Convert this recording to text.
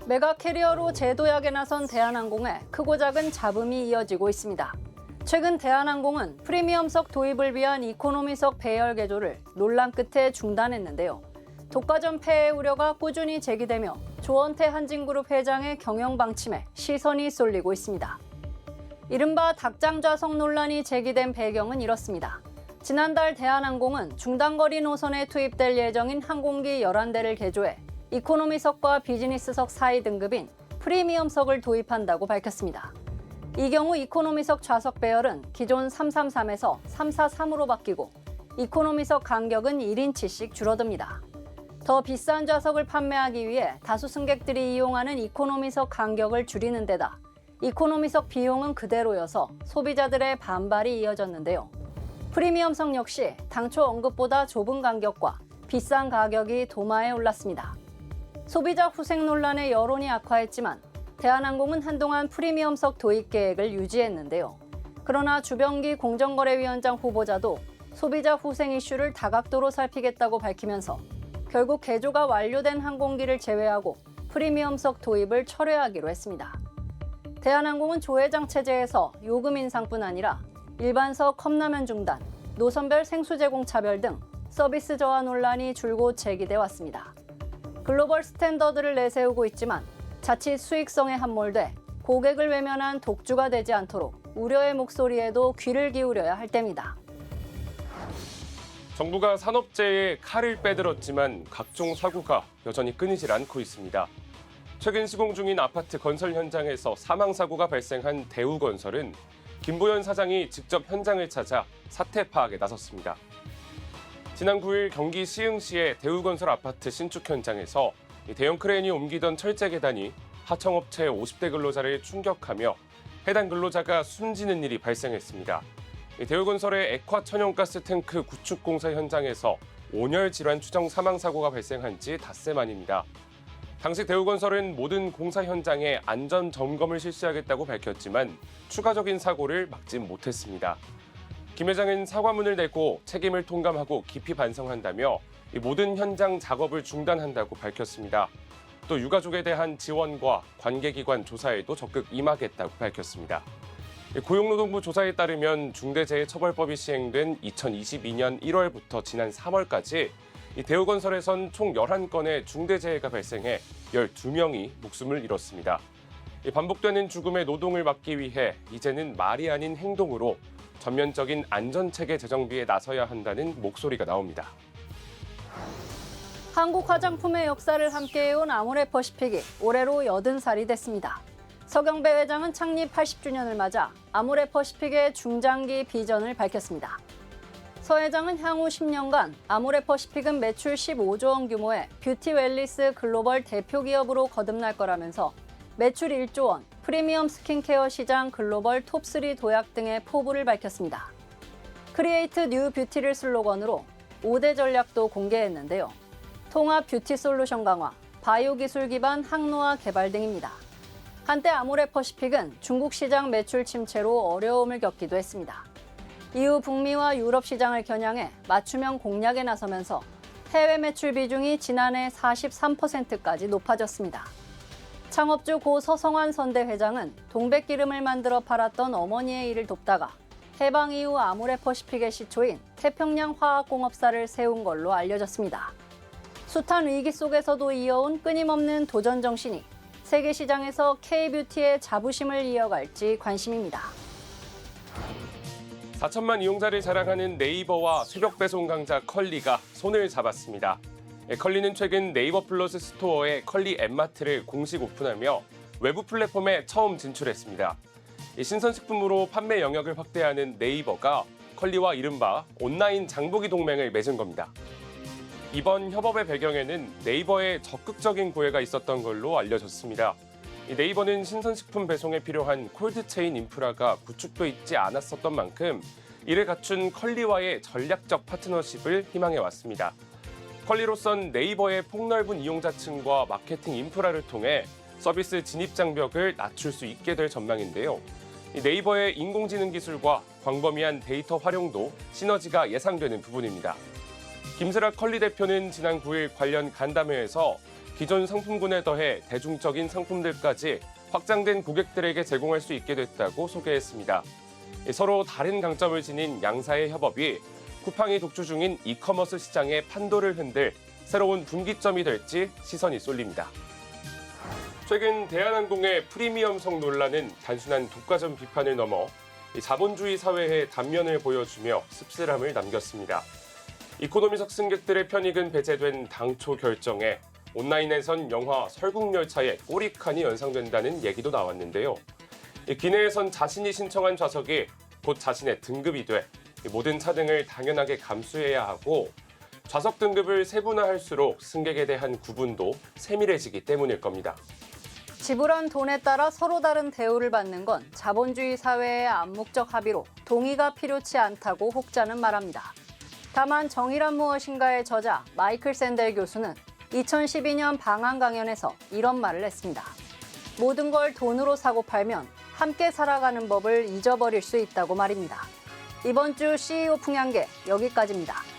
메가 캐리어로 재도약에 나선 대한항공에 크고 작은 잡음이 이어지고 있습니다. 최근 대한항공은 프리미엄석 도입을 위한 이코노미석 배열 개조를 논란 끝에 중단했는데요. 독과점 폐해 우려가 꾸준히 제기되며 조원태 한진그룹 회장의 경영 방침에 시선이 쏠리고 있습니다. 이른바 닭장 좌석 논란이 제기된 배경은 이렇습니다. 지난달 대한항공은 중단거리 노선에 투입될 예정인 항공기 11대를 개조해 이코노미석과 비즈니스석 사이 등급인 프리미엄석을 도입한다고 밝혔습니다. 이 경우 이코노미석 좌석 배열은 기존 333에서 343으로 바뀌고 이코노미석 간격은 1인치씩 줄어듭니다. 더 비싼 좌석을 판매하기 위해 다수 승객들이 이용하는 이코노미석 간격을 줄이는 데다 이코노미석 비용은 그대로여서 소비자들의 반발이 이어졌는데요. 프리미엄석 역시 당초 언급보다 좁은 간격과 비싼 가격이 도마에 올랐습니다. 소비자 후생 논란에 여론이 악화했지만 대한항공은 한동안 프리미엄석 도입 계획을 유지했는데요. 그러나 주병기 공정거래위원장 후보자도 소비자 후생 이슈를 다각도로 살피겠다고 밝히면서 결국 개조가 완료된 항공기를 제외하고 프리미엄석 도입을 철회하기로 했습니다. 대한항공은 조회장 체제에서 요금 인상뿐 아니라 일반석 컵라면 중단, 노선별 생수 제공 차별 등 서비스 저하 논란이 줄곧 제기돼 왔습니다. 글로벌 스탠더드를 내세우고 있지만 자칫 수익성에 함몰돼 고객을 외면한 독주가 되지 않도록 우려의 목소리에도 귀를 기울여야 할 때입니다. 정부가 산업재해에 칼을 빼들었지만 각종 사고가 여전히 끊이질 않고 있습니다. 최근 시공 중인 아파트 건설 현장에서 사망사고가 발생한 대우건설은 김보연 사장이 직접 현장을 찾아 사태 파악에 나섰습니다. 지난 9일 경기 시흥시의 대우건설 아파트 신축 현장에서 대형 크레인이 옮기던 철제 계단이 하청업체 50대 근로자를 충격하며 해당 근로자가 숨지는 일이 발생했습니다. 대우건설의 액화 천연가스 탱크 구축 공사 현장에서 온열 질환 추정 사망 사고가 발생한 지 닷새 만입니다. 당시 대우건설은 모든 공사 현장에 안전 점검을 실시하겠다고 밝혔지만 추가적인 사고를 막지 못했습니다. 김 회장은 사과문을 내고 책임을 통감하고 깊이 반성한다며 모든 현장 작업을 중단한다고 밝혔습니다. 또 유가족에 대한 지원과 관계기관 조사에도 적극 임하겠다고 밝혔습니다. 고용노동부 조사에 따르면 중대재해처벌법이 시행된 2022년 1월부터 지난 3월까지 대우건설에선 총 11건의 중대재해가 발생해 12명이 목숨을 잃었습니다. 반복되는 죽음의 노동을 막기 위해 이제는 말이 아닌 행동으로 전면적인 안전체계 재정비에 나서야 한다는 목소리가 나옵니다. 한국 화장품의 역사를 함께해온 아모레퍼시픽이 올해로 80살이 됐습니다. 서경배 회장은 창립 80주년을 맞아 아모레퍼시픽의 중장기 비전을 밝혔습니다. 서 회장은 향후 10년간 아모레퍼시픽은 매출 15조 원 규모의 뷰티 웰니스 글로벌 대표 기업으로 거듭날 거라면서 매출 1조 원, 프리미엄 스킨케어 시장 글로벌 톱3 도약 등의 포부를 밝혔습니다. 크리에이트 뉴 뷰티를 슬로건으로 5대 전략도 공개했는데요. 통합 뷰티 솔루션 강화, 바이오 기술 기반 항노화 개발 등입니다. 한때 아모레퍼시픽은 중국 시장 매출 침체로 어려움을 겪기도 했습니다. 이후 북미와 유럽 시장을 겨냥해 맞춤형 공략에 나서면서 해외 매출 비중이 지난해 43%까지 높아졌습니다. 창업주 고 서성환 선대 회장은 동백기름을 만들어 팔았던 어머니의 일을 돕다가 해방 이후 아모레퍼시픽의 시초인 태평양 화학공업사를 세운 걸로 알려졌습니다. 숱한 위기 속에서도 이어온 끊임없는 도전 정신이 세계 시장에서 K-뷰티의 자부심을 이어갈지 관심입니다. 4천만 이용자를 자랑하는 네이버와 새벽 배송 강자 컬리가 손을 잡았습니다. 컬리는 최근 네이버 플러스 스토어에 컬리 앱마트를 공식 오픈하며 외부 플랫폼에 처음 진출했습니다. 신선식품으로 판매 영역을 확대하는 네이버가 컬리와 이른바 온라인 장보기 동맹을 맺은 겁니다. 이번 협업의 배경에는 네이버의 적극적인 고해가 있었던 걸로 알려졌습니다. 네이버는 신선식품 배송에 필요한 콜드체인 인프라가 구축돼 있지 않았었던 만큼 이를 갖춘 컬리와의 전략적 파트너십을 희망해왔습니다. 컬리로선 네이버의 폭넓은 이용자층과 마케팅 인프라를 통해 서비스 진입 장벽을 낮출 수 있게 될 전망인데요. 네이버의 인공지능 기술과 광범위한 데이터 활용도 시너지가 예상되는 부분입니다. 김슬아 컬리 대표는 지난 9일 관련 간담회에서 기존 상품군에 더해 대중적인 상품들까지 확장된 고객들에게 제공할 수 있게 됐다고 소개했습니다. 서로 다른 강점을 지닌 양사의 협업이 쿠팡이 독주 중인 이커머스 시장의 판도를 흔들 새로운 분기점이 될지 시선이 쏠립니다. 최근 대한항공의 프리미엄성 논란은 단순한 독과점 비판을 넘어 자본주의 사회의 단면을 보여주며 씁쓸함을 남겼습니다. 이코노미석 승객들의 편익은 배제된 당초 결정에 온라인에선 영화 설국열차의 꼬리칸이 연상된다는 얘기도 나왔는데요. 기내에선 자신이 신청한 좌석이 곧 자신의 등급이 돼 모든 차등을 당연하게 감수해야 하고 좌석 등급을 세분화할수록 승객에 대한 구분도 세밀해지기 때문일 겁니다. 지불한 돈에 따라 서로 다른 대우를 받는 건 자본주의 사회의 암묵적 합의로 동의가 필요치 않다고 혹자는 말합니다. 다만 정의란 무엇인가의 저자 마이클 샌델 교수는 2012년 방한 강연에서 이런 말을 했습니다. 모든 걸 돈으로 사고 팔면 함께 살아가는 법을 잊어버릴 수 있다고 말입니다. 이번 주 CEO 풍향계 여기까지입니다.